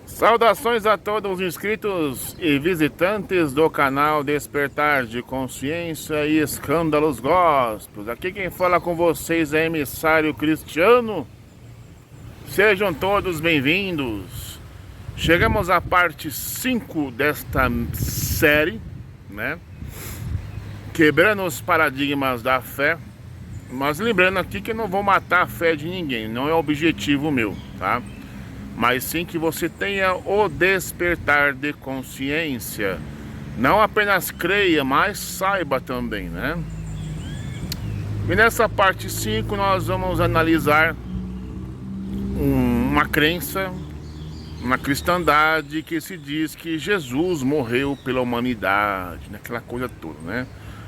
Saudações a todos os inscritos e visitantes do canal Despertar de Consciência e Escândalos Gospels. Aqui quem fala com vocês é emissário Cristiano. Sejam todos bem-vindos. Chegamos à parte 5 desta série, né? Quebrando os paradigmas da fé. Mas lembrando aqui que eu não vou matar a fé de ninguém, não é o objetivo meu, tá? Mas sim que você tenha o despertar de consciência. Não apenas creia, mas saiba também, né? E nessa parte 5 nós vamos analisar uma crença na cristandade que se diz que Jesus morreu pela humanidade, naquela coisa toda, né?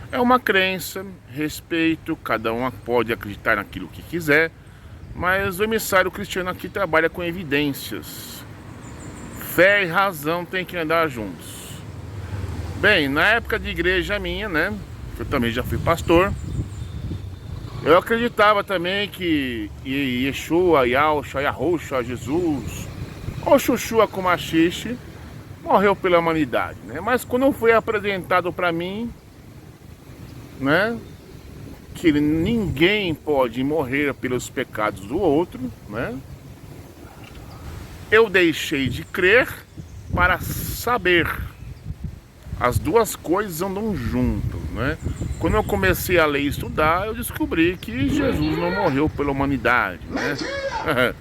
É uma crença, respeito, cada um pode acreditar naquilo que quiser, mas o emissário Cristiano aqui trabalha com evidências. Fé e razão têm que andar juntos. Bem, na época de igreja minha, né? Eu também já fui pastor. Eu acreditava também que Yeshua, Yahshua, Yahushua, Jesus, ou Xuxua Kumaxixe, morreu pela humanidade, né? Mas quando foi apresentado para mim, né, que ninguém pode morrer pelos pecados do outro, né? Eu deixei de crer para saber. As duas coisas andam juntas, né? Quando eu comecei a ler e estudar, eu descobri que Jesus não morreu pela humanidade, né?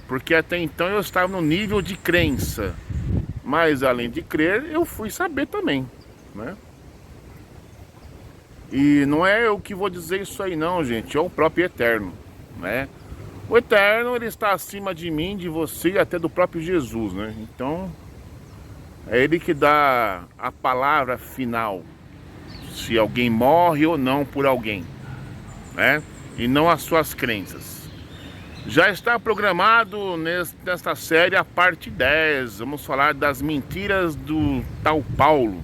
Porque até então eu estava no nível de crença, mas além de crer, eu fui saber também, né? E não é eu que vou dizer isso aí não, gente, é o próprio Eterno, né? O Eterno, ele está acima de mim, de você e até do próprio Jesus, né? Então, é ele que dá a palavra final, se alguém morre ou não por alguém, né? E não as suas crenças. Já está programado nesta série a parte 10, vamos falar das mentiras do tal Paulo.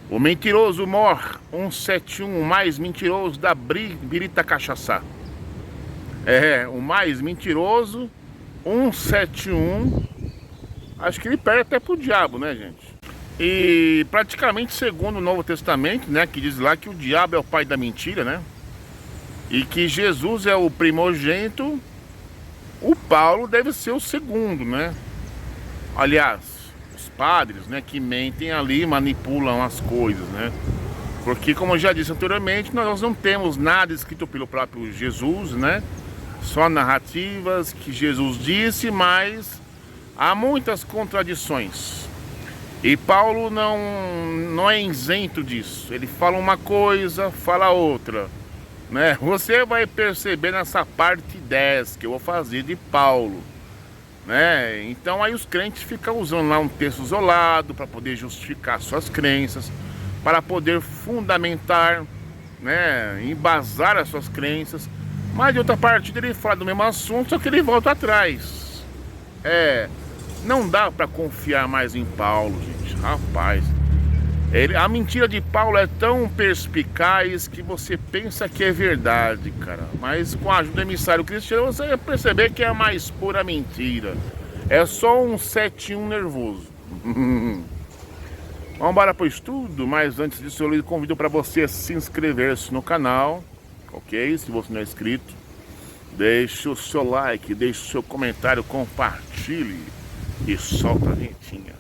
O mentiroso Mor 171, o mais mentiroso da Birita Cachaçá. É, o mais mentiroso 171. Acho que ele perde até pro diabo, né, gente? E praticamente segundo o Novo Testamento, né, que diz lá que o diabo é o pai da mentira, né? E que Jesus é o primogênito, o Paulo deve ser o segundo, né? Aliás, padres, né, que mentem ali, manipulam as coisas, né? Porque, como eu já disse anteriormente, nós não temos nada escrito pelo próprio Jesus, né? Só narrativas que Jesus disse, há muitas contradições. E Paulo não é isento disso. Ele fala uma coisa, fala outra, né? Você vai perceber nessa parte 10 que eu vou fazer de Paulo, né? Então aí os crentes ficam usando lá um texto isolado para poder justificar suas crenças, para poder fundamentar, né, embasar as suas crenças. Mas de outra partida ele fala do mesmo assunto, só que ele volta atrás. Não dá para confiar mais em Paulo, gente. Rapaz, a mentira de Paulo é tão perspicaz que você pensa que é verdade, cara. Mas com a ajuda do emissário Cristiano, você vai perceber que é a mais pura mentira. É só um 71 nervoso. Vamos embora pro estudo, mas antes disso eu lhe convido para você se inscrever-se no canal, ok? Se você não é inscrito, deixe o seu like, deixe o seu comentário, compartilhe e solta a vinhetinha.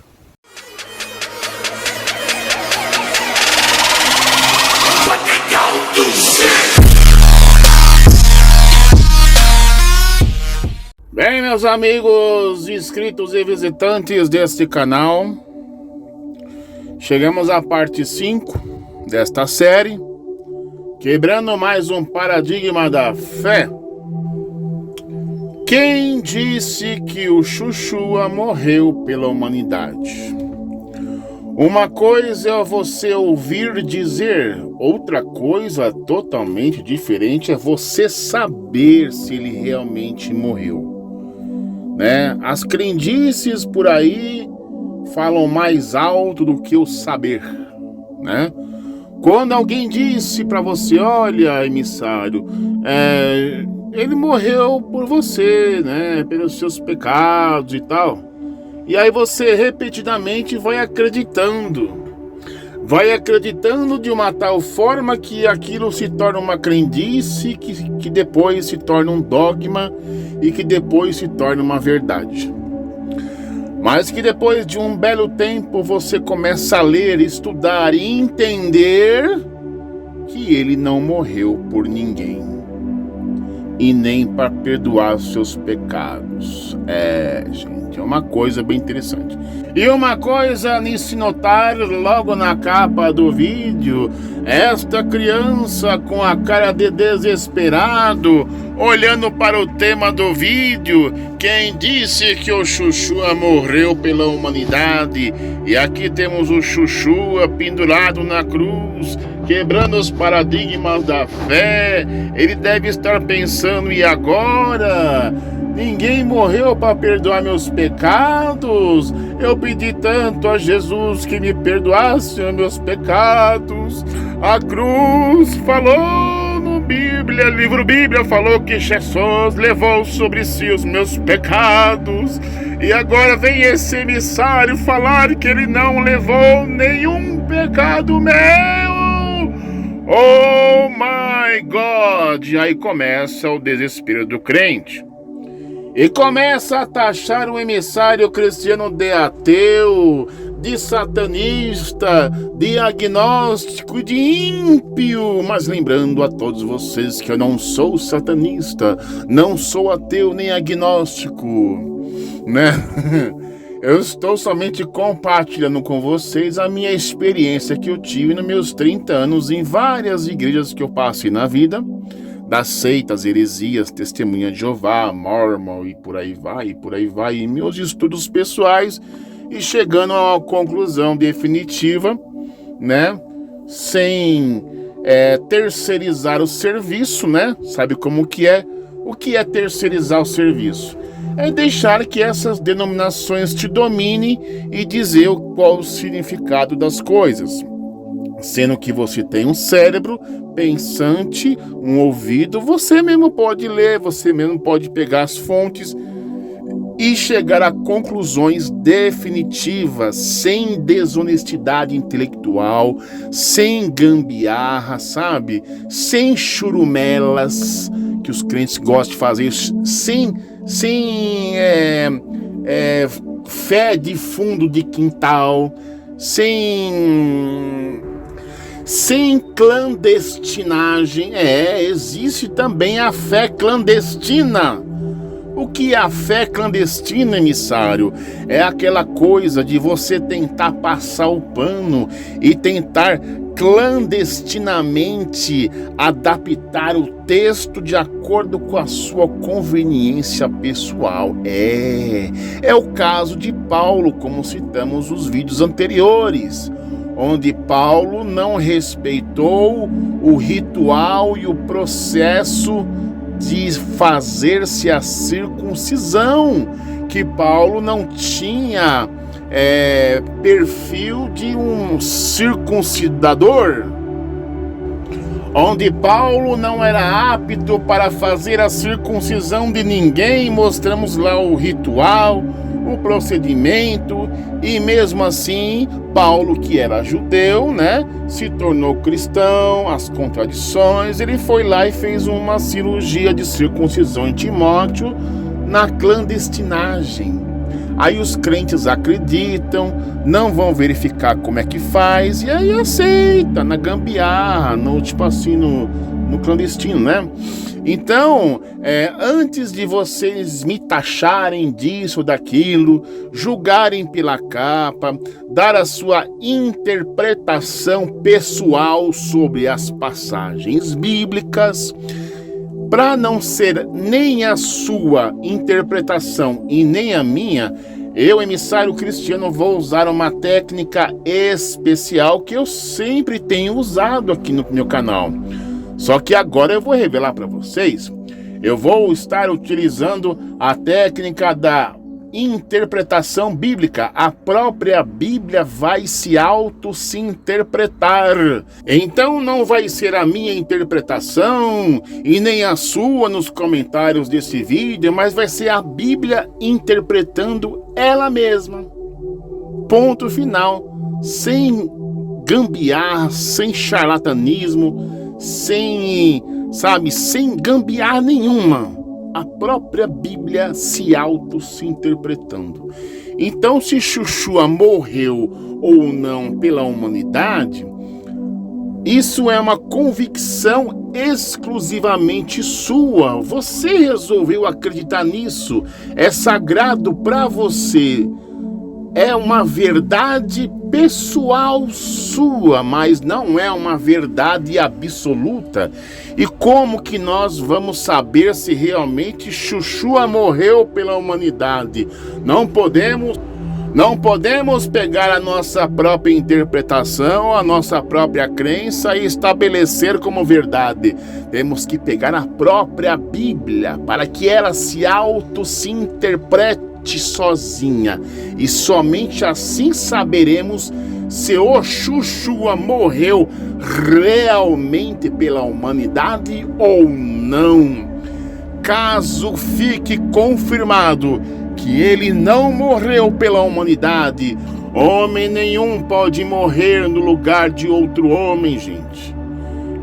Bem, meus amigos inscritos e visitantes deste canal, chegamos à parte 5 desta série, quebrando mais um paradigma da fé. Quem disse que o Xuxua morreu pela humanidade? Uma coisa é você ouvir dizer, outra coisa totalmente diferente é você saber se ele realmente morreu, né? As crendices por aí falam mais alto do que o saber, né? Quando alguém disse para você, olha, emissário, ele morreu por você, né? Pelos seus pecados e tal. E aí você repetidamente vai acreditando de uma tal forma que aquilo se torna uma crendice, que depois se torna um dogma e que depois se torna uma verdade. Mas que depois de um belo tempo você começa a ler, estudar e entender que ele não morreu por ninguém e nem para perdoar seus pecados. Gente, é uma coisa bem interessante. E uma coisa a se notar logo na capa do vídeo: esta criança com a cara de desesperado, olhando para o tema do vídeo. Quem disse que o Xuxua morreu pela humanidade? E aqui temos o Xuxua pendurado na cruz, quebrando os paradigmas da fé. Ele deve estar pensando: e agora? Ninguém morreu para perdoar meus pecados. Eu pedi tanto a Jesus que me perdoasse os meus pecados. A cruz falou no Bíblia, livro Bíblia falou que Jesus levou sobre si os meus pecados. E agora vem esse emissário falar que ele não levou nenhum pecado meu. Oh my God! E aí começa o desespero do crente. E começa a taxar o emissário cristiano de ateu, de satanista, de agnóstico, de ímpio. Mas lembrando a todos vocês que eu não sou satanista, não sou ateu nem agnóstico, né? Eu estou somente compartilhando com vocês a minha experiência que eu tive nos meus 30 anos em várias igrejas que eu passei na vida, das seitas, heresias, Testemunha de Jeová, Mormon e por aí vai, e meus estudos pessoais, e chegando a uma conclusão definitiva, né, sem terceirizar o serviço, né? Sabe como que é? O que é terceirizar o serviço? É deixar que essas denominações te dominem e dizer qual o significado das coisas. Sendo que você tem um cérebro pensante, um ouvido, você mesmo pode ler, você mesmo pode pegar as fontes e chegar a conclusões definitivas, sem desonestidade intelectual, sem gambiarra, sabe? Sem churumelas, que os crentes gostam de fazer, sem fé de fundo de quintal, sem clandestinagem. Existe também a fé clandestina. O que é a fé clandestina, emissário? É aquela coisa de você tentar passar o pano e tentar clandestinamente adaptar o texto de acordo com a sua conveniência pessoal. É o caso de Paulo, como citamos nos vídeos anteriores, onde Paulo não respeitou o ritual e o processo de fazer-se a circuncisão, que Paulo não tinha perfil de um circuncidador, onde Paulo não era apto para fazer a circuncisão de ninguém. Mostramos lá o ritual, o procedimento, e mesmo assim Paulo, que era judeu, né, se tornou cristão. As contradições, ele foi lá e fez uma cirurgia de circuncisão em Timóteo na clandestinagem. Aí os crentes acreditam, não vão verificar como é que faz, e aí aceita na gambiarra, no clandestino, né? Então, antes de vocês me taxarem disso ou daquilo, julgarem pela capa, dar a sua interpretação pessoal sobre as passagens bíblicas, para não ser nem a sua interpretação e nem a minha, eu, emissário cristiano, vou usar uma técnica especial que eu sempre tenho usado aqui no meu canal. Só que agora eu vou revelar para vocês. Eu vou estar utilizando a técnica da interpretação bíblica. A própria Bíblia vai se interpretar. Então não vai ser a minha interpretação e nem a sua nos comentários desse vídeo, mas vai ser a Bíblia interpretando ela mesma. Ponto final. Sem gambiarra, sem charlatanismo, sem gambiarra nenhuma. A própria Bíblia se interpretando. Então, se Xuxua morreu ou não pela humanidade, isso é uma convicção exclusivamente sua. Você resolveu acreditar nisso. É sagrado para você. É uma verdade pessoal sua, mas não é uma verdade absoluta. E como que nós vamos saber se realmente Xuxua morreu pela humanidade? Não podemos pegar a nossa própria interpretação, a nossa própria crença e estabelecer como verdade. Temos que pegar a própria Bíblia para que ela se interprete sozinha. E somente assim saberemos se o Xuxua morreu realmente pela humanidade ou não. Caso fique confirmado que ele não morreu pela humanidade, homem nenhum pode morrer no lugar de outro homem, gente.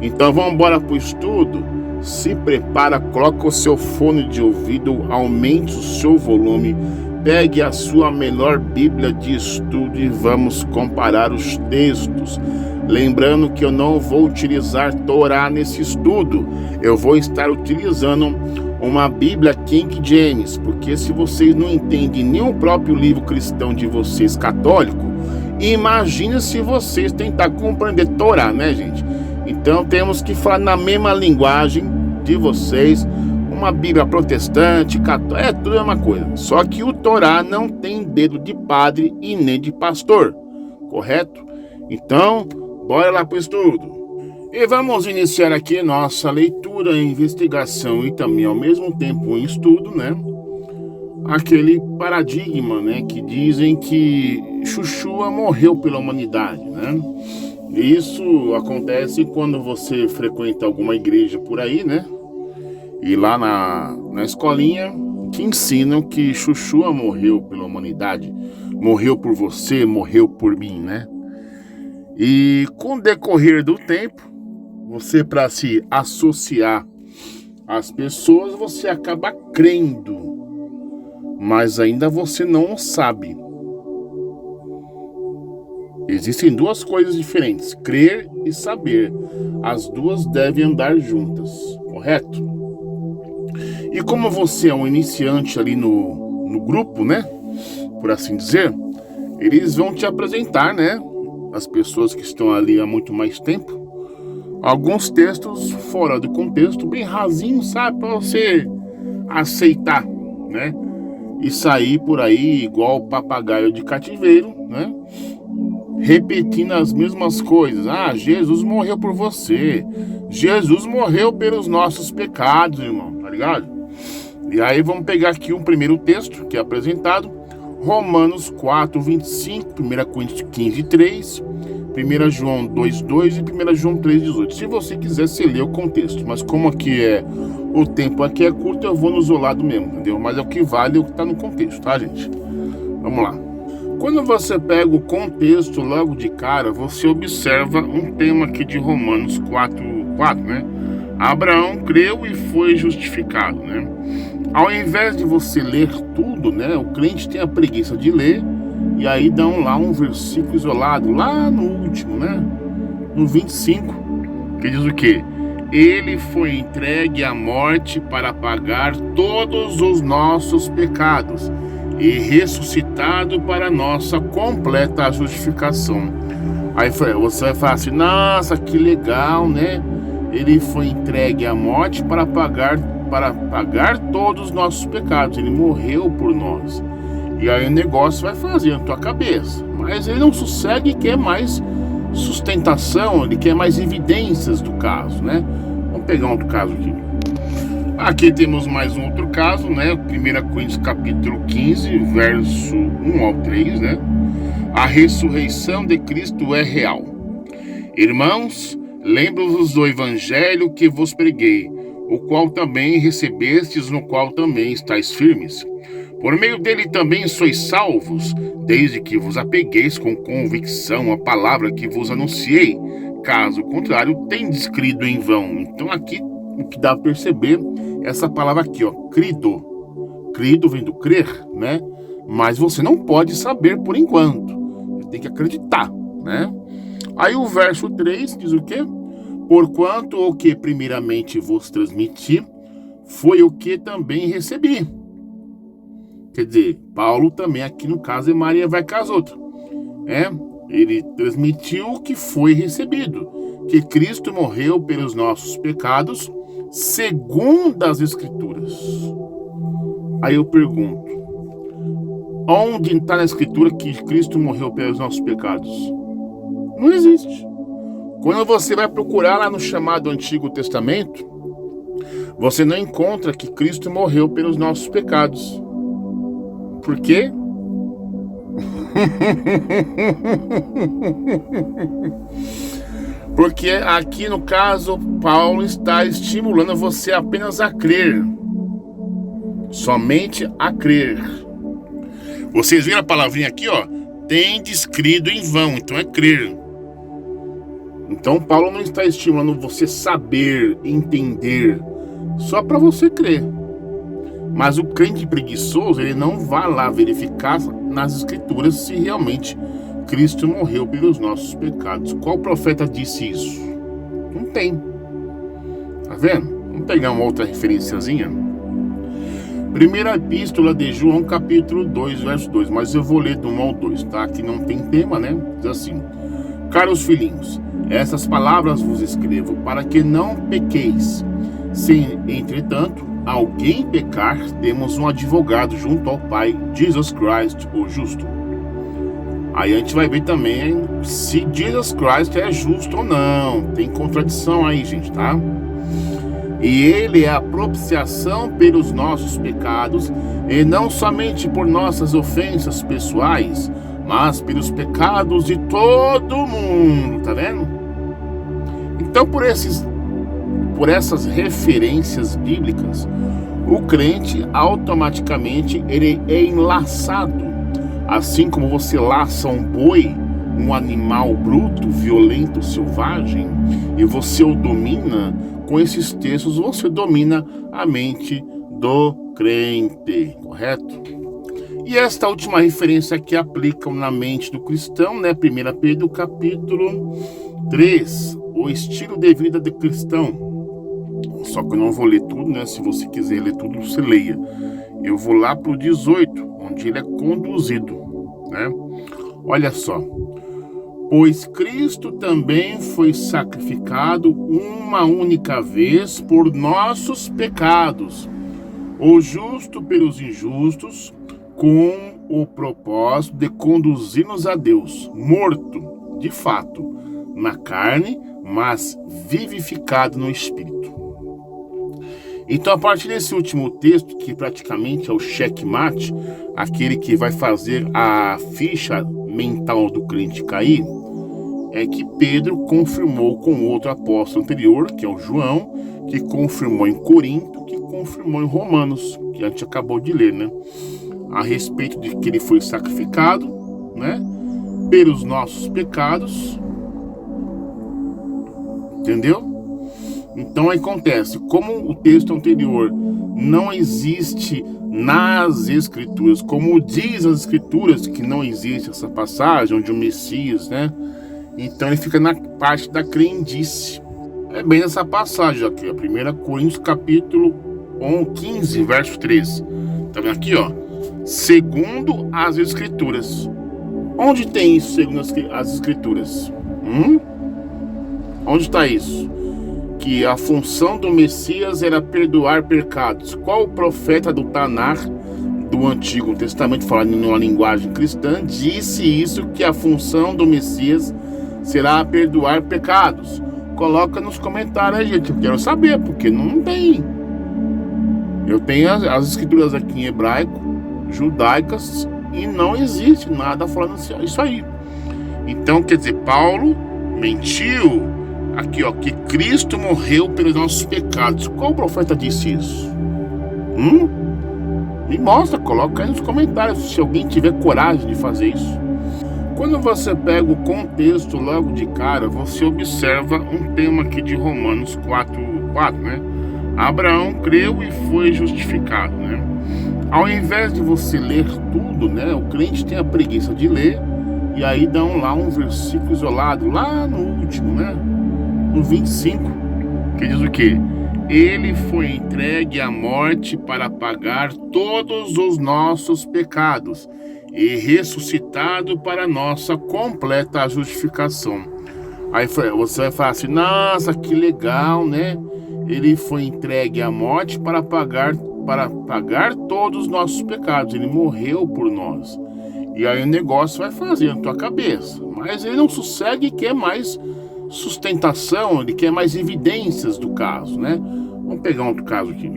Então vamos embora pro estudo. Se prepara, coloca o seu fone de ouvido, aumente o seu volume, pegue a sua melhor Bíblia de estudo e vamos comparar os textos. Lembrando que eu não vou utilizar Torá nesse estudo, eu vou estar utilizando uma Bíblia King James, porque se vocês não entendem nem o próprio livro cristão de vocês, católico, imagina se vocês tentar compreender Torá, né, gente? Então temos que falar na mesma linguagem de vocês, uma Bíblia protestante, católica, é tudo a mesma coisa. Só que o Torá não tem dedo de padre e nem de pastor, correto? Então, bora lá pro estudo. E vamos iniciar aqui nossa leitura, investigação e também ao mesmo tempo um estudo, né? Aquele paradigma, né? Que dizem que Xuxua morreu pela humanidade, né? Isso acontece quando você frequenta alguma igreja por aí, né? E lá na escolinha que ensinam que Xuxua morreu pela humanidade, morreu por você, morreu por mim, né? E com o decorrer do tempo, você, para se associar às pessoas, você acaba crendo, mas ainda você não sabe. Existem duas coisas diferentes, crer e saber. As duas devem andar juntas, correto? E como você é um iniciante ali no grupo, né? Por assim dizer, eles vão te apresentar, né? As pessoas que estão ali há muito mais tempo, alguns textos fora do contexto, bem rasinho, sabe? Para você aceitar, né? E sair por aí igual papagaio de cativeiro, né? Repetindo as mesmas coisas. Ah, Jesus morreu por você. Jesus morreu pelos nossos pecados, irmão, tá ligado? E aí vamos pegar aqui um primeiro texto que é apresentado. Romanos 4, 25, 1 Coríntios 15, 3, 1 João 2, 2 e 1 João 3, 18. Se você quiser, você lê o contexto. Mas como aqui o tempo aqui é curto, eu vou no isolado mesmo, entendeu? Mas é o que vale o que está no contexto, tá, gente? Vamos lá. Quando você pega o contexto logo de cara, você observa um tema aqui de Romanos 4, né? Abraão creu e foi justificado, né? Ao invés de você ler tudo, né? O crente tem a preguiça de ler e aí dão lá um versículo isolado, lá no último, né? No 25, que diz o quê? Ele foi entregue à morte para pagar todos os nossos pecados e ressuscitado para nossa completa justificação. Aí você vai falar assim, nossa, que legal, né? Ele foi entregue à morte para pagar todos os nossos pecados. Ele morreu por nós. E aí o negócio vai fazer na tua cabeça. Mas ele não sossega e quer mais sustentação, ele quer mais evidências do caso, né? Vamos pegar um outro caso aqui. Aqui temos mais um outro caso, né? 1 Coríntios capítulo 15, verso 1 ao 3, né? A ressurreição de Cristo é real. Irmãos, lembro-vos do evangelho que vos preguei, o qual também recebestes, no qual também estáis firmes, Por meio dele também sois salvos, desde que vos apegueis com convicção à palavra que vos anunciei. Caso contrário, tendes crido em vão. Então aqui, o que dá para perceber, essa palavra aqui, ó, crido. Crido vem do crer, né? Mas você não pode saber por enquanto. Você tem que acreditar, né? Aí o verso 3 diz o quê? Porquanto o que primeiramente vos transmiti, foi o que também recebi. Quer dizer, Paulo também aqui no caso é Maria vai com as outras. Ele transmitiu o que foi recebido. Que Cristo morreu pelos nossos pecados, segundo as Escrituras. Aí eu pergunto, onde está na Escritura que Cristo morreu pelos nossos pecados? Não existe. Quando você vai procurar lá no chamado Antigo Testamento, você não encontra que Cristo morreu pelos nossos pecados. Por quê? Porque aqui no caso, Paulo está estimulando você apenas a crer. Somente a crer. Vocês viram a palavrinha aqui, ó? Tendes crido em vão, então é crer. Então Paulo não está estimulando você saber, entender, só para você crer. Mas o crente preguiçoso, ele não vai lá verificar nas Escrituras se realmente Cristo morreu pelos nossos pecados. Qual profeta disse isso? Não tem. Tá vendo? Vamos pegar uma outra referenciazinha. Primeira epístola de João, capítulo 2, verso 2. Mas eu vou ler do 1 ao 2, tá? Aqui não tem tema, né? Diz assim: Caros filhinhos, essas palavras vos escrevo para que não pequeis. Se, entretanto, alguém pecar, temos um advogado junto ao Pai, Jesus Christ, o justo. Aí a gente vai ver também se Jesus Christ é justo ou não. Tem contradição aí, gente, tá? E ele é a propiciação pelos nossos pecados, e não somente por nossas ofensas pessoais, mas pelos pecados de todo mundo, tá vendo? Então, por essas referências bíblicas, o crente automaticamente ele é enlaçado, assim como você laça um boi, um animal bruto, violento, selvagem, e você o domina. Com esses textos você domina a mente do crente, correto? E esta última referência aqui aplica na mente do cristão, né? 1 Pedro capítulo 3, o estilo de vida do cristão. Só que eu não vou ler tudo, né? Se você quiser ler tudo, você leia. Eu vou lá para o 18, onde ele é conduzido, né? Olha só. Pois Cristo também foi sacrificado uma única vez por nossos pecados, o justo pelos injustos, com o propósito de conduzir-nos a Deus, morto, de fato, na carne, mas vivificado no Espírito. Então, a partir desse último texto, que praticamente é o checkmate, aquele que vai fazer a ficha mental do crente cair, é que Pedro confirmou com outro apóstolo anterior, que é o João, que confirmou em Corinto, que confirmou em Romanos, que a gente acabou de ler, né? A respeito de que ele foi sacrificado, né? Pelos nossos pecados. Entendeu? Então acontece, como o texto anterior não existe nas Escrituras, como diz as Escrituras que não existe essa passagem onde o Messias, né? Então ele fica na parte da crendice. É bem nessa passagem aqui, 1 Coríntios capítulo 15, verso 13. Tá vendo aqui, ó? Segundo as Escrituras. Onde tem isso segundo as Escrituras? Onde está isso? Que a função do Messias era perdoar pecados. Qual profeta do Tanar do Antigo Testamento, falando numa linguagem cristã, disse isso, que a função do Messias será perdoar pecados? Coloca nos comentários aí, gente. Eu quero saber, porque não tem. Eu tenho as escrituras aqui em hebraico, judaicas, e não existe nada falando isso aí. Então, quer dizer, Paulo mentiu aqui, ó, que Cristo morreu pelos nossos pecados. Qual profeta disse isso? Me mostra, coloca aí nos comentários se alguém tiver coragem de fazer isso. Quando você pega o contexto logo de cara, você observa um tema aqui de Romanos 4:4, né? Abraão creu e foi justificado, né? Ao invés de você ler tudo, né? O crente tem a preguiça de ler e aí dão lá um versículo isolado, lá no último, né? No 25, que diz o quê? Ele foi entregue à morte para pagar todos os nossos pecados e ressuscitado para nossa completa justificação. Aí você vai falar assim, nossa, que legal, né? Ele foi entregue à morte para pagar todos os nossos pecados. Ele morreu por nós. E aí o negócio vai fazer na tua cabeça. Mas ele não sossegue e quer mais sustentação, ele quer mais evidências do caso, né? Vamos pegar um outro caso aqui.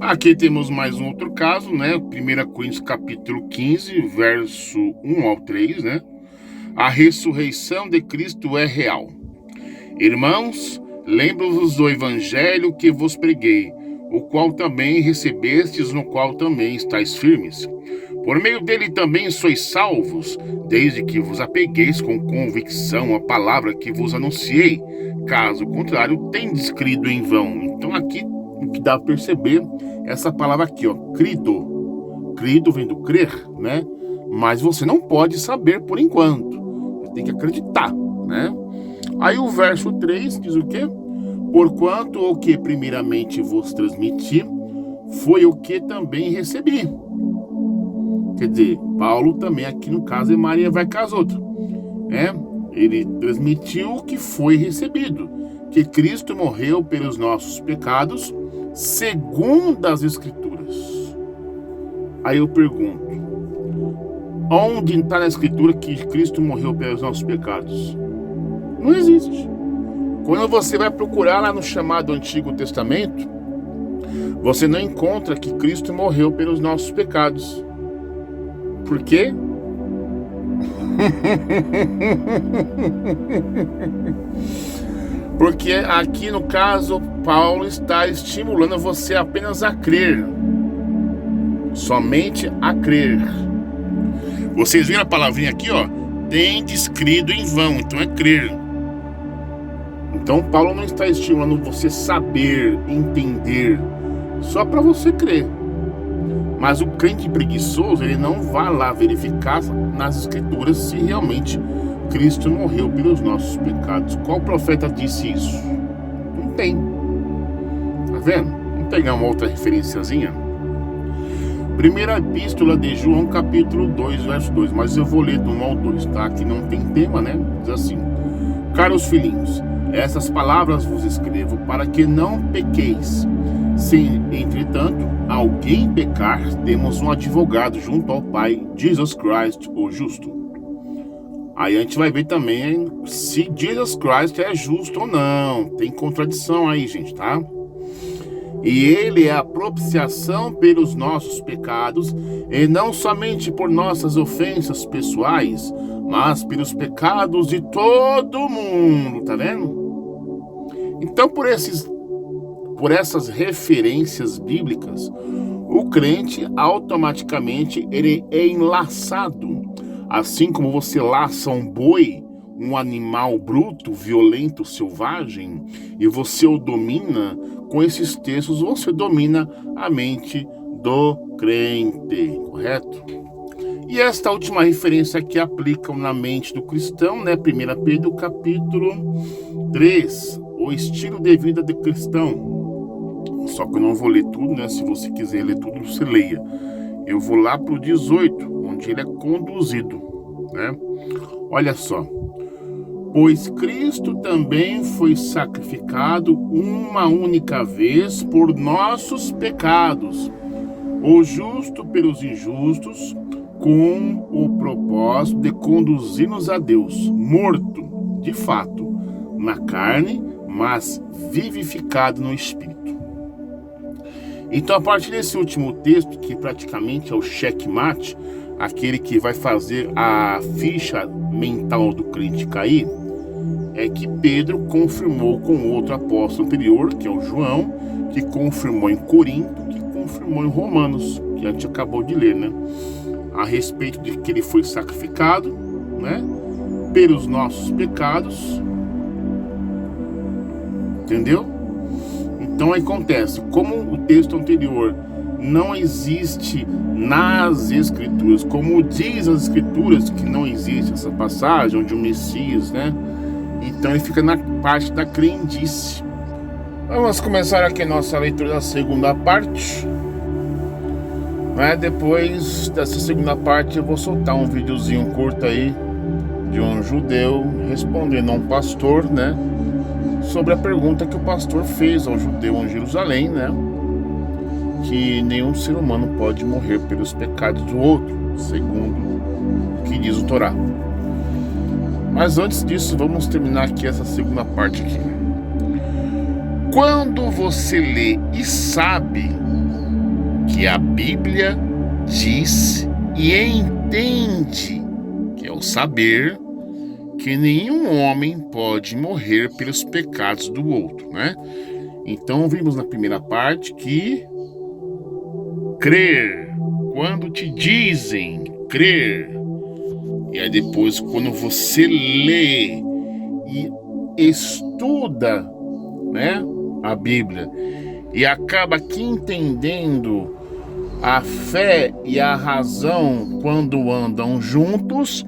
Aqui temos mais um outro caso, né? 1 Coríntios capítulo 15, verso 1 ao 3, né? A ressurreição de Cristo é real. Irmãos, lembro-vos do evangelho que vos preguei, o qual também recebestes, no qual também estáis firmes. Por meio dele também sois salvos, desde que vos apegueis com convicção à palavra que vos anunciei. Caso contrário, tendes crido em vão. Então aqui o que dá a perceber essa palavra aqui, ó, crido. Crido vem do crer, né? Mas você não pode saber por enquanto. Você tem que acreditar, né? Aí o verso 3 diz o quê? Porquanto o que primeiramente vos transmiti foi o que também recebi. Quer dizer, Paulo também aqui no caso é Maria vai com as outras, né? Ele transmitiu o que foi recebido, que Cristo morreu pelos nossos pecados, segundo as Escrituras. Aí eu pergunto, onde está na Escritura que Cristo morreu pelos nossos pecados? Não existe. Quando você vai procurar lá no chamado Antigo Testamento, você não encontra que Cristo morreu pelos nossos pecados. Por quê? Porque aqui no caso Paulo está estimulando você apenas a crer, somente a crer. Vocês viram a palavrinha aqui, ó? Tendes crido em vão, então é crer. Então Paulo não está estimulando você saber, entender, só para você crer. Mas o crente preguiçoso, ele não vai lá verificar nas Escrituras se realmente Cristo morreu pelos nossos pecados. Qual profeta disse isso? Não tem. Tá vendo? Vamos pegar uma outra referenciazinha. Primeira epístola de João, capítulo 2, verso 2. Mas eu vou ler do 1 ao 2, tá? Aqui não tem tema, né? Diz assim. Caros filhinhos, essas palavras vos escrevo para que não pequeis. Se, entretanto, alguém pecar, temos um advogado junto ao Pai, Jesus Christ, o justo. Aí a gente vai ver também se Jesus Christ é justo ou não. Tem contradição aí, gente, tá? E ele é a propiciação pelos nossos pecados, e não somente por nossas ofensas pessoais, mas pelos pecados de todo mundo, tá vendo? Então, por essas referências bíblicas, o crente automaticamente ele é enlaçado. Assim como você laça um boi, um animal bruto, violento, selvagem, e você o domina, com esses textos você domina a mente do crente, correto? E esta última referência que aplicam na mente do cristão, né? 1 Pedro capítulo 3, o estilo de vida de cristão. Só que eu não vou ler tudo, né? Se você quiser ler tudo, você leia. Eu vou lá para o 18, onde ele é conduzido, né? Olha só. Pois Cristo também foi sacrificado uma única vez por nossos pecados, o justo pelos injustos, com o propósito de conduzir-nos a Deus, morto, de fato, na carne, mas vivificado no Espírito. Então, a partir desse último texto, que praticamente é o checkmate, aquele que vai fazer a ficha mental do crente cair, é que Pedro confirmou com outro apóstolo anterior, que é o João, que confirmou em Corinto, que confirmou em Romanos, que a gente acabou de ler, né? A respeito de que ele foi sacrificado, né? Pelos nossos pecados. Entendeu? Então aí acontece, como o texto anterior não existe nas Escrituras, como diz as Escrituras que não existe essa passagem onde o Messias, né? Então ele fica na parte da crendice. Vamos começar aqui a nossa leitura da segunda parte, né? Depois dessa segunda parte eu vou soltar um videozinho curto aí de um judeu respondendo a um pastor, né? Sobre a pergunta que o pastor fez ao judeu em Jerusalém, né? Que nenhum ser humano pode morrer pelos pecados do outro, segundo o que diz o Torá. Mas antes disso, vamos terminar aqui essa segunda parte aqui. Quando você lê e sabe que a Bíblia diz e entende, que é o saber, que nenhum homem pode morrer pelos pecados do outro, né? Então vimos na primeira parte que crer, quando te dizem crer, e aí depois quando você lê e estuda, né, a Bíblia e acaba aqui entendendo a fé e a razão quando andam juntos,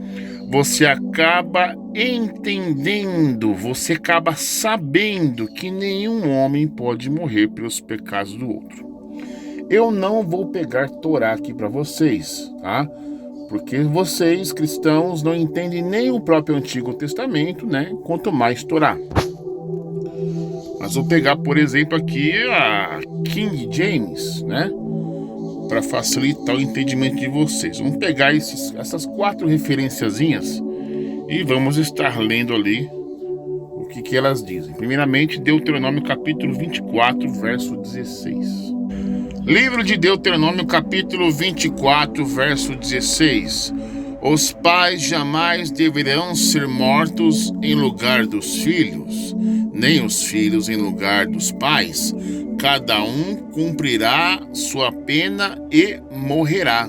você acaba entendendo, você acaba sabendo que nenhum homem pode morrer pelos pecados do outro. Eu não vou pegar Torá aqui para vocês, tá? Porque vocês, cristãos, não entendem nem o próprio Antigo Testamento, né? Quanto mais Torá. Mas vou pegar, por exemplo, aqui a King James, né? Para facilitar o entendimento de vocês. Vamos pegar essas 4 referenciazinhas e vamos estar lendo ali o que elas dizem. Primeiramente, Deuteronômio capítulo 24, verso 16. Livro de Deuteronômio capítulo 24, verso 16. Os pais jamais deverão ser mortos em lugar dos filhos, nem os filhos em lugar dos pais. Cada um cumprirá sua pena e morrerá,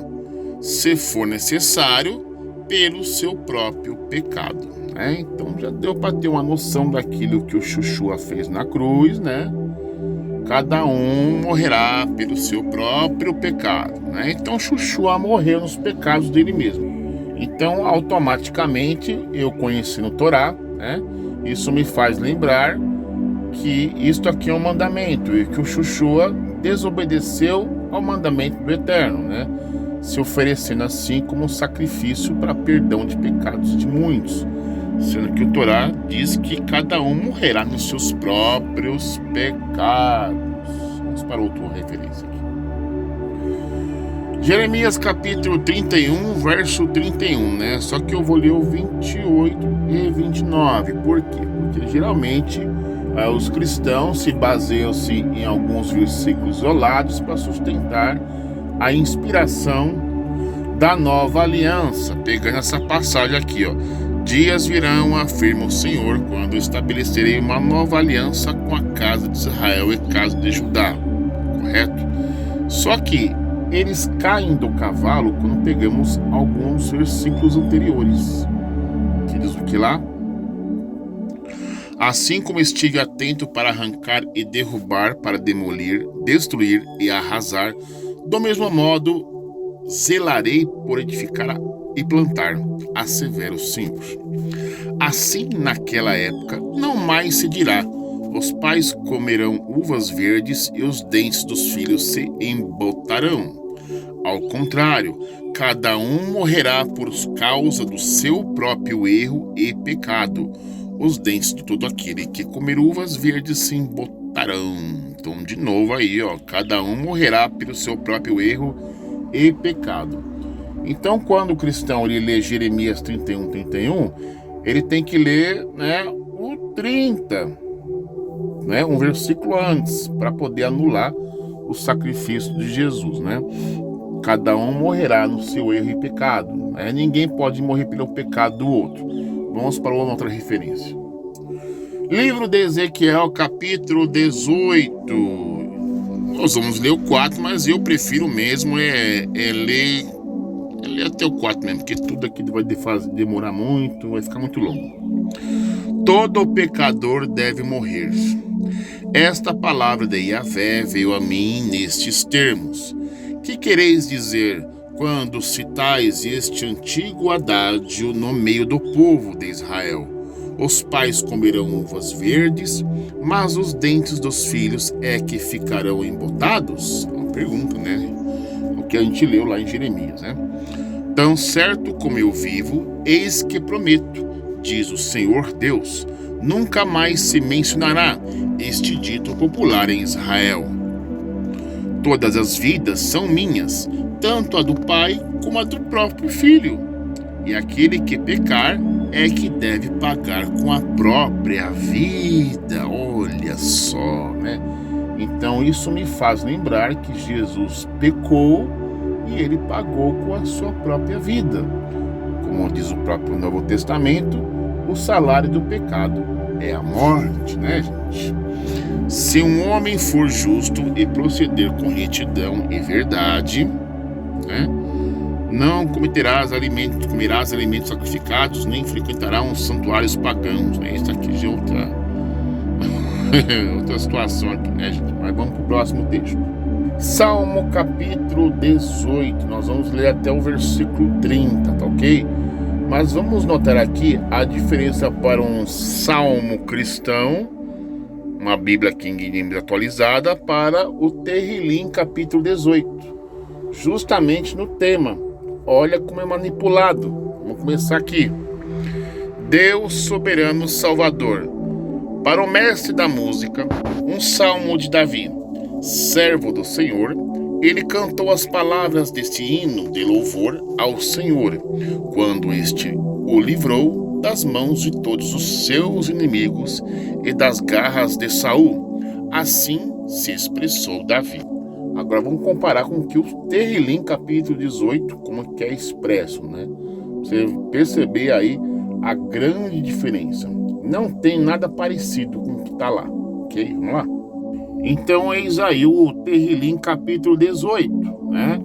se for necessário, pelo seu próprio pecado, né? Então já deu para ter uma noção daquilo que o Yeshua fez na cruz, né? Cada um morrerá pelo seu próprio pecado, né? Então Yeshua morreu nos pecados dele mesmo. Então automaticamente eu conhecendo o Torá, né? Isso me faz lembrar que isto aqui é um mandamento e que o Yeshua desobedeceu ao mandamento do Eterno, né? Se oferecendo assim como um sacrifício para perdão de pecados de muitos, sendo que o Torá diz que cada um morrerá nos seus próprios pecados. Vamos para outra referência aqui. Jeremias capítulo 31, verso 31, né? Só que eu vou ler o 28 e 29. Por quê? Porque geralmente os cristãos se baseiam-se em alguns versículos isolados para sustentar a inspiração da nova aliança. Pegando essa passagem aqui, ó. Dias virão, afirma o Senhor, quando estabelecerei uma nova aliança com a casa de Israel e casa de Judá. Correto? Só que eles caem do cavalo quando pegamos alguns versículos anteriores. Que diz o que lá? Assim como estive atento para arrancar e derrubar, para demolir, destruir e arrasar, do mesmo modo zelarei por edificar e plantar, assevera o Senhor. Assim, naquela época, não mais se dirá: os pais comerão uvas verdes e os dentes dos filhos se embotarão. Ao contrário, cada um morrerá por causa do seu próprio erro e pecado. Os dentes de todo aquele que comer uvas verdes se embotarão. Então, de novo aí, ó, cada um morrerá pelo seu próprio erro e pecado. Então, quando o cristão ele lê Jeremias 31, 31, ele tem que ler, né, o 30, né, um versículo antes, para poder anular o sacrifício de Jesus, né? Cada um morrerá no seu erro e pecado, né? Ninguém pode morrer pelo pecado do outro. Vamos para uma outra referência. Livro de Ezequiel, capítulo 18. Nós vamos ler o 4, mas eu prefiro mesmo ler até o 4 mesmo, porque tudo aqui vai demorar muito, vai ficar muito longo. Todo pecador deve morrer. Esta palavra de Yahvé veio a mim nestes termos. Que quereis dizer quando citais este antigo adágio no meio do povo de Israel? Os pais comerão uvas verdes, mas os dentes dos filhos é que ficarão embotados? Uma pergunta, né? O que a gente leu lá em Jeremias, né? Tão certo como eu vivo, eis que prometo, diz o Senhor Deus, nunca mais se mencionará este dito popular em Israel. Todas as vidas são minhas, tanto a do pai como a do próprio filho. E aquele que pecar é que deve pagar com a própria vida. Olha só, né? Então isso me faz lembrar que Jesus pecou e ele pagou com a sua própria vida. Como diz o próprio Novo Testamento, o salário do pecado é a morte, né, gente? Se um homem for justo e proceder com retidão e verdade, né, não comerás alimentos sacrificados, nem frequentará uns santuários pagãos, né? Isso aqui já é outra situação aqui, né, gente? Mas vamos para o próximo texto. Salmo capítulo 18, nós vamos ler até o versículo 30, tá ok? Mas vamos notar aqui a diferença para um salmo cristão, uma Bíblia King James atualizada, para o Tehillim capítulo 18, justamente no tema. Olha como é manipulado. Vamos começar aqui. Deus soberano Salvador. Para o mestre da música, um salmo de Davi, servo do Senhor, ele cantou as palavras deste hino de louvor ao Senhor, quando este o livrou das mãos de todos os seus inimigos e das garras de Saul. Assim se expressou Davi. Agora vamos comparar com o que o Tehillim capítulo 18, como que é expresso, né? Você perceber aí a grande diferença. Não tem nada parecido com o que está lá, ok? Vamos lá? Então eis aí o Tehillim capítulo 18, né?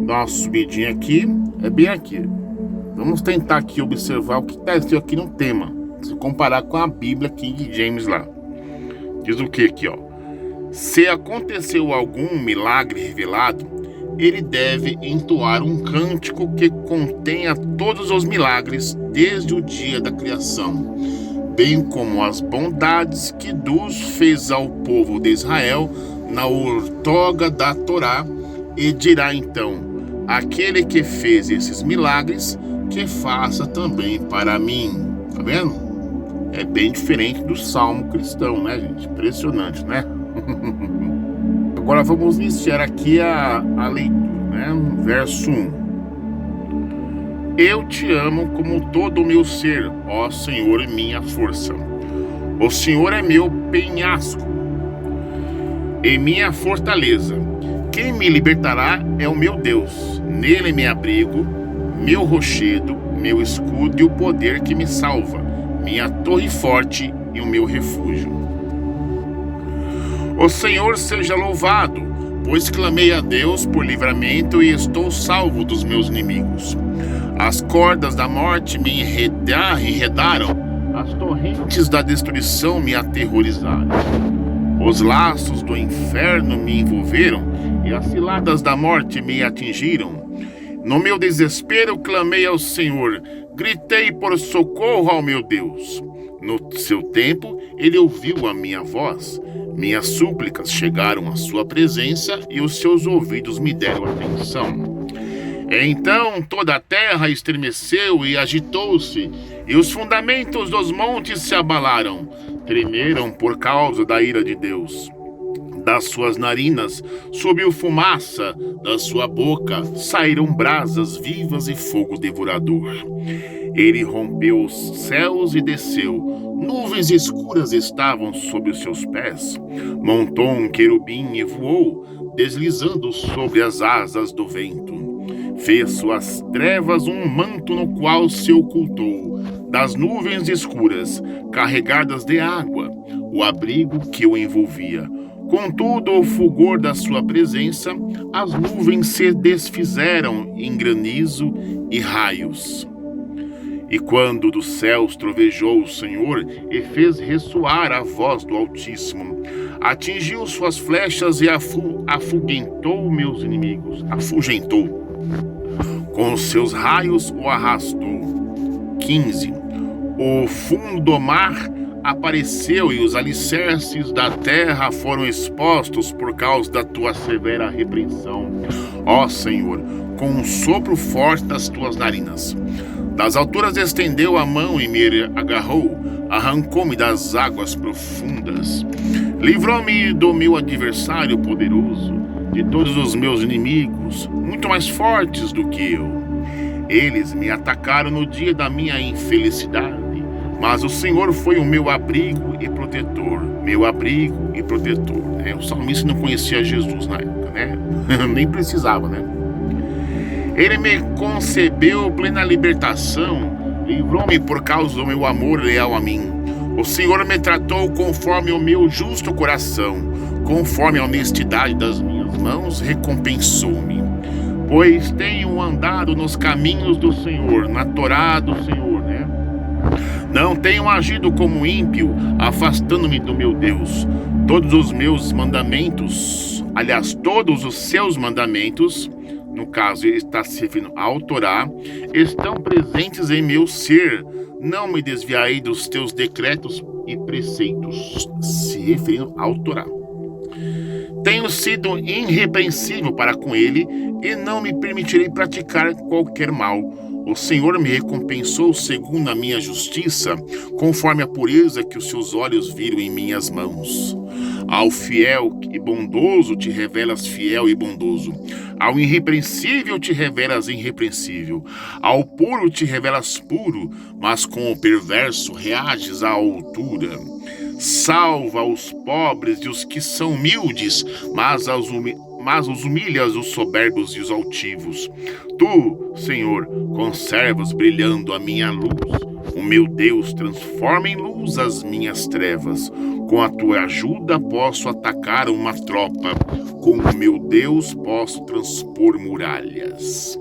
Dá uma subidinha aqui, é bem aqui. Vamos tentar aqui observar o que está escrito aqui no tema, se comparar com a Bíblia King James lá. Diz o que aqui, ó? Se aconteceu algum milagre revelado, ele deve entoar um cântico que contenha todos os milagres desde o dia da criação, bem como as bondades que Deus fez ao povo de Israel na outorga da Torá, e dirá então, aquele que fez esses milagres, que faça também para mim. Tá vendo? É bem diferente do salmo cristão, né, gente? Impressionante, né? Agora vamos iniciar aqui a leitura, né? Verso 1. Eu te amo como todo o meu ser, ó Senhor, minha força. O Senhor é meu penhasco e minha fortaleza. Quem me libertará é o meu Deus. Nele me abrigo, meu rochedo, meu escudo e o poder que me salva, minha torre forte e o meu refúgio. O Senhor seja louvado, pois clamei a Deus por livramento e estou salvo dos meus inimigos. As cordas da morte me enredaram, as torrentes da destruição me aterrorizaram. Os laços do inferno me envolveram e as ciladas da morte me atingiram. No meu desespero clamei ao Senhor, gritei por socorro ao meu Deus. No seu tempo, ele ouviu a minha voz. Minhas súplicas chegaram à sua presença e os seus ouvidos me deram atenção. Então toda a terra estremeceu e agitou-se, e os fundamentos dos montes se abalaram, tremeram por causa da ira de Deus. Das suas narinas subiu fumaça, da sua boca saíram brasas vivas e fogo devorador. Ele rompeu os céus e desceu, nuvens escuras estavam sob os seus pés. Montou um querubim e voou, deslizando sobre as asas do vento. Fez suas trevas um manto no qual se ocultou, das nuvens escuras, carregadas de água, o abrigo que o envolvia. Contudo, o fulgor da sua presença, as nuvens se desfizeram em granizo e raios. E quando dos céus trovejou o Senhor e fez ressoar a voz do Altíssimo, atingiu suas flechas e afugentou meus inimigos. Afugentou. Com os seus raios o arrastou. 15. O fundo do mar apareceu e os alicerces da terra foram expostos por causa da tua severa repreensão. Ó Senhor, com um sopro forte das tuas narinas. Das alturas estendeu a mão e me agarrou, arrancou-me das águas profundas. Livrou-me do meu adversário poderoso, de todos os meus inimigos, muito mais fortes do que eu. Eles me atacaram no dia da minha infelicidade, mas o Senhor foi o meu abrigo e protetor. Meu abrigo e protetor. O salmista não conhecia Jesus na época, né? Nem precisava, né? Ele me concebeu plena libertação, livrou-me por causa do meu amor leal a mim. O Senhor me tratou conforme o meu justo coração, conforme a honestidade das minhas mãos, recompensou-me. Pois tenho andado nos caminhos do Senhor, na Torá do Senhor, né? Não tenho agido como ímpio, afastando-me do meu Deus. Todos os meus mandamentos, aliás, todos os seus mandamentos, no caso ele está se referindo ao Torá, estão presentes em meu ser. Não me desviarei dos teus decretos e preceitos, se referindo ao Torá. Tenho sido irrepreensível para com ele e não me permitirei praticar qualquer mal. O Senhor me recompensou segundo a minha justiça, conforme a pureza que os seus olhos viram em minhas mãos. Ao fiel e bondoso te revelas fiel e bondoso. Ao irrepreensível te revelas irrepreensível. Ao puro te revelas puro, mas com o perverso reages à altura. Salva os pobres e os que são humildes, mas os humilhas os soberbos e os altivos. Tu, Senhor, conservas brilhando a minha luz. O meu Deus transforma em luz as minhas trevas. Com a tua ajuda posso atacar uma tropa. Com o meu Deus posso transpor muralhas.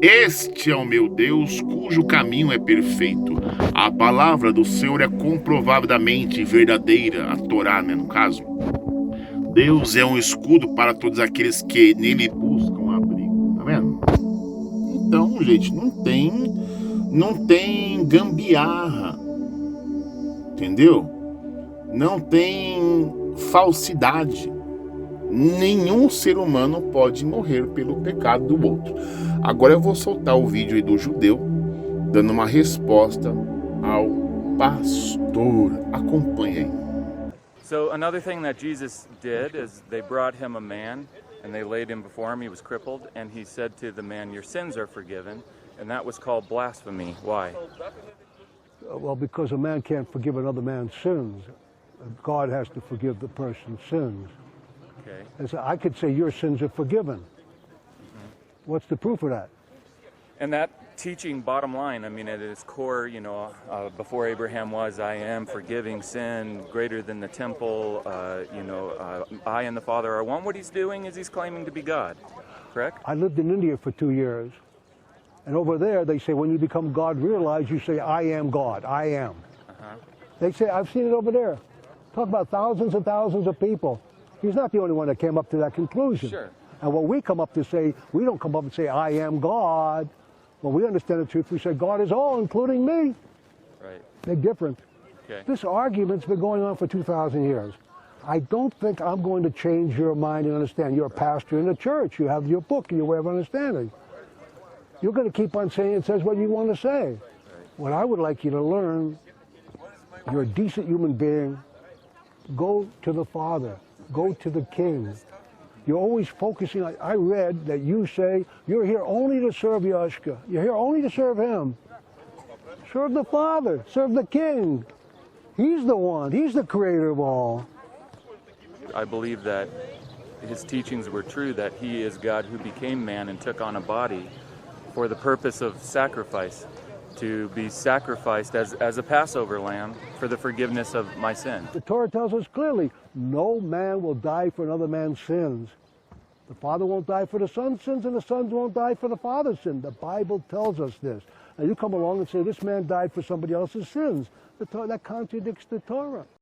Este é o meu Deus, cujo caminho é perfeito. A palavra do Senhor é comprovadamente verdadeira, a Torá, né, no caso. Deus é um escudo para todos aqueles que nele buscam abrigo, tá vendo? Então, gente, não tem gambiarra, entendeu? Não tem falsidade. Nenhum ser humano pode morrer pelo pecado do outro. Agora eu vou soltar o vídeo aí do judeu dando uma resposta ao pastor. Acompanhe aí. So another thing that Jesus did is they brought him a man and they laid him before him. He was crippled and he said to the man, "Your sins are forgiven." And that was called blasphemy. Why? Well, because a man can't forgive another man's sins. God has to forgive the person's sins. Okay. As I could say your sins are forgiven. What's the proof of that? And that teaching, bottom line, I mean, at its core, before Abraham was, I am forgiving sin, greater than the temple, I and the Father are one. What he's doing is he's claiming to be God, correct? I lived in India for 2 years, and over there they say when you become God realized, you say, I am God, I am. They say, I've seen it over there. Talk about thousands and thousands of people. He's not the only one that came up to that conclusion. Sure. And what we come up to say, we don't come up and say, I am God. When we understand the truth, we say, God is all, including me. Right. They're different. Okay. This argument's been going on for 2,000 years. I don't think I'm going to change your mind and understand. You're a pastor in the church. You have your book and your way of understanding. You're going to keep on saying it says what you want to say. Right. What I would like you to learn, you're a decent human being. Go to the Father. Go to the King. You're always focusing on, I read that you say you're here only to serve Yashka. You're here only to serve him. Serve the Father. Serve the King. He's the one. He's the creator of all. I believe that his teachings were true, that he is God who became man and took on a body for the purpose of sacrifice. to be sacrificed as a Passover lamb for the forgiveness of my sin. The Torah tells us clearly, no man will die for another man's sins. The father won't die for the son's sins, and the son won't die for the father's sin. The Bible tells us this. Now you come along and say, this man died for somebody else's sins. That contradicts the Torah.